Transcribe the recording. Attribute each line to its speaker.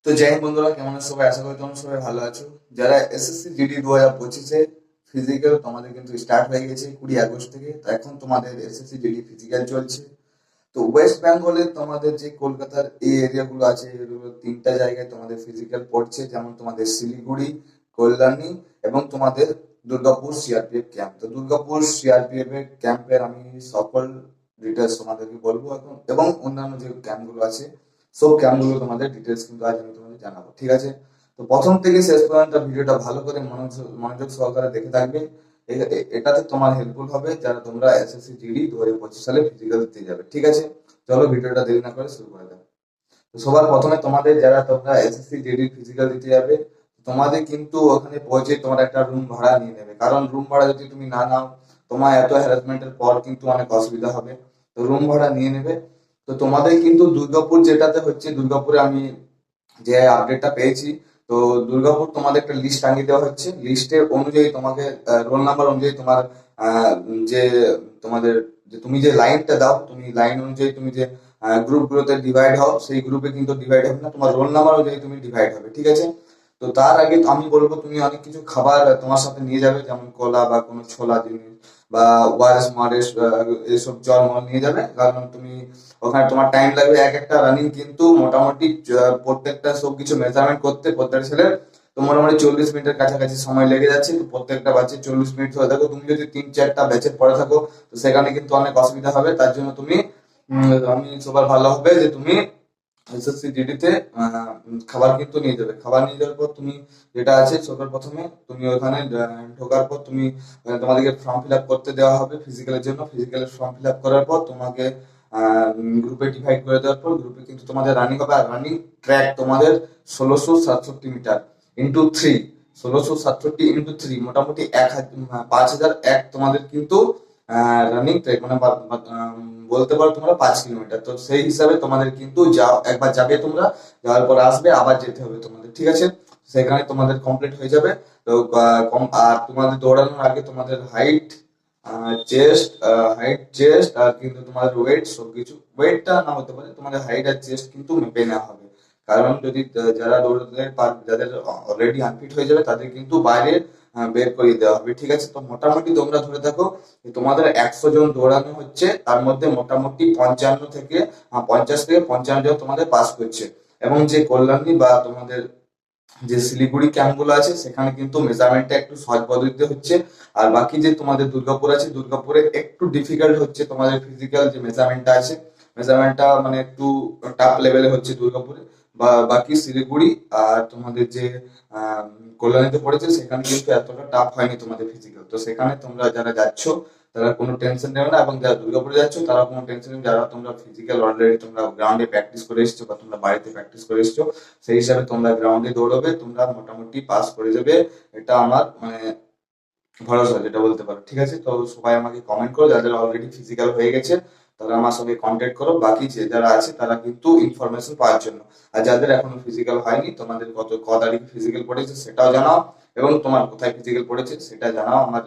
Speaker 1: তো যাই হোক বন্ধুরা, কেমন আছো সবাই? আশা করি তোমরা সবাই ভালো আছো। যারা এসএসসি জিডি 2025-এ ফিজিক্যাল তোমাদের কিন্তু স্টার্ট হয়ে গেছে 20 আগস্ট থেকে। তো এখন তোমাদের এসএসসি জিডি ফিজিক্যাল চলছে। তো ওয়েস্ট বেঙ্গলে তোমাদের যে কলকাতার এই এরিয়াগুলো আছে, এগুলো তিনটা জায়গায় তোমাদের ফিজিক্যাল পড়ছে, যেমন তোমাদের শিলিগুড়ি, কল্যাণী এবং তোমাদের দুর্গাপুর সিআরপিএফ ক্যাম্প। তো দুর্গাপুর সিআরপিএফ এর ক্যাম্পের আমি সকল ডিটেলস তোমাদেরকে বলবো এখন, এবং অন্যান্য যে ক্যাম্পগুলো আছে সব ক্যাম্পগুলো তোমাদের ডিটেলস কিন্তু আজ আমি তোমাদের জানাবো, ঠিক আছে? তো প্রথম থেকে শেষ পর্যন্ত ভিডিওটা ভালো করে মনোযোগ মনোযোগ সহকারে দেখে থাকবে। এটাতে তোমার হেল্পফুল হবে যারা তোমরা এসএসসি জিডি 2025 সালে ফিজিক্যাল দিতে যাবে, ঠিক আছে? চলো ভিডিওটা দেরি না করে শুরু করে দাও। তো সবার প্রথমে তোমাদের যারা তোমরা এসএসসি জিডি ফিজিক্যাল দিতে যাবে, তোমাদের কিন্তু ওখানে পৌঁছে তোমার একটা রুম ভাড়া নিয়ে নেবে, কারণ রুম ভাড়া যদি তুমি না নাও, তোমার এত হ্যারাসমেন্টের পর কিন্তু অনেক অসুবিধা হবে। তো রুম ভাড়া নিয়ে নেবে। তো তোমাদের কিন্তু দুর্গাপুর যেটাতে হচ্ছে, দুর্গাপুরে আমি যে আপডেটটা পেয়েছি, তো দুর্গাপুর তোমাদের একটা লিস্ট টাঙিয়ে দেওয়া হচ্ছে। লিস্টের অনুযায়ী তোমাকে রোল নাম্বার অনুযায়ী তোমার যে তোমাদের যে তুমি যে লাইনটা দাও, তুমি লাইন অনুযায়ী তুমি যে গ্রুপগুলোতে ডিভাইড হও, সেই গ্রুপে কিন্তু ডিভাইড হবে না, তোমার রোল নাম্বার অনুযায়ী তুমি ডিভাইড হবে, ঠিক আছে? তো তার আগে আমি বলবো তুমি অনেক কিছু খাবার তোমার সাথে নিয়ে যাবে, যেমন কলা বা কোনো ছোলা জিনিস বা ওয়ারেস মারেস, এসব জল মল নিয়ে যাবে, কারণ তুমি ওখানে তোমার টাইম লাগবে। এক একটা রানিং কিন্তু মোটামুটি প্রত্যেকটা সবকিছু মেজারমেন্ট করতে প্রত্যেকটা ছেলের তো মোটামুটি 40 মিনিটের কাছাকাছি সময় লেগে যাচ্ছে। তো প্রত্যেকটা বাচ্চা 40 মিনিট হয়ে থাকো, তুমি যদি 3-4টা ব্যাচের পরে থাকো, তো সেখানে কিন্তু অনেক অসুবিধা হবে। তার জন্য তুমি আমি সবার ভালো হবে যে তুমি এসএসসি জিডিতে খাবার কিন্তু নিয়ে যাবে। খাবার নিয়ে যাওয়ার পর তুমি যেটা আছে, সবার প্রথমে তুমি ওখানে ঢোকার পর তুমি তোমাদেরকে ফর্ম ফিল আপ করতে দেওয়া হবে ফিজিক্যালের জন্য। ফিজিক্যালের ফর্ম ফিল আপ করার পর তোমাকে গ্রুপে ডিভাইড করে দেওয়ার পর গ্রুপে কিন্তু তোমাদের রানিং হবে। আর রানিং ট্র্যাক তোমাদের 1667 মিটার ইন্টু 3, 1667 ইন্টু 3 মোটামুটি 5001 তোমাদের কিন্তু রানিং ট্র্যাক, মানে বলতে পারো তোমরা 5 কিলোমিটার। তো সেই হিসাবে তোমাদের কিন্তু যাও, একবার যাবে তোমরা, যাওয়ার পর আসবে, আবার যেতে হবে তোমাদের, ঠিক আছে? সেখানে তোমাদের কমপ্লিট হয়ে যাবে। তো আর তোমাদের দৌড়ানোর আগে তোমাদের হাইট চেস্ট আর কিন্তু তোমাদের ওয়েট, সবকিছু ওয়েটটা না হতে পারে, তোমাদের হাইট আর চেস্ট কিন্তু মেপে নেওয়া হবে। কারণ যদি যারা দৌড়াতে যাদের অলরেডি আনফিট হয়ে যাবে, তাদের কিন্তু বাইরে বের করিয়ে দেওয়া হবে, ঠিক আছে? তো মোটামুটি তোমরা ধরে থাকো যে তোমাদের 100 জন দৌড়ানো হচ্ছে, তার মধ্যে মোটামুটি 50 থেকে 55 জন তোমাদের পাস করছে। এবং যে কল্যাণী বা তোমাদের যে শিলিগুড়ি ক্যাম্পগুলো আছে, সেখানে কিন্তু মেজারমেন্টটা একটু সহজ পদ্ধতিতে হচ্ছে। আর বাকি যে তোমাদের দুর্গাপুর আছে, দুর্গাপুরে একটু ডিফিকাল্ট হচ্ছে তোমাদের ফিজিক্যাল যে মেজারমেন্টটা আছে, মেজারমেন্টটা মানে একটু টাফ লেভেলে হচ্ছে দুর্গাপুরে। বা বাকি শিলিগুড়ি আর তোমাদের যে কল্যাণীতে পড়েছে, সেখানে কিন্তু এতটা টাফ হয়নি তোমাদের ফিজিক্যাল। তো সেখানে তোমরা যারা যাচ্ছ তারা কোনো টেনশন নেবে না, এবং যারা দুর্গাপুরে যাচ্ছ তারা কোনো টেনশন নেবে, যারা তোমরা ফিজিক্যাল অলরেডি তোমরা গ্রাউন্ডে প্র্যাকটিস করে এসছো বা তোমরা বাড়িতে প্র্যাকটিস করে এসছো, সেই হিসাবে তোমরা গ্রাউন্ডে দৌড়বে, তোমরা মোটামুটি পাস করে যাবে। এটা আমার মানে ভরসা, যেটা বলতে পারো, ঠিক আছে? তো সবাই আমাকে কমেন্ট করো, যাদের অলরেডি ফিজিক্যাল হয়ে গেছে তারা আমার সঙ্গে কন্ট্যাক্ট করো, বাকি যে যারা আছে তারা কিন্তু ইনফরমেশন পাওয়ার জন্য। আর যাদের এখনো ফিজিক্যাল হয়নি, তোমাদের ক তারিখে ফিজিক্যাল পড়েছে সেটাও জানাও, এবং তোমার কোথায় ফিজিক্যাল পড়েছে সেটা জানাও আমার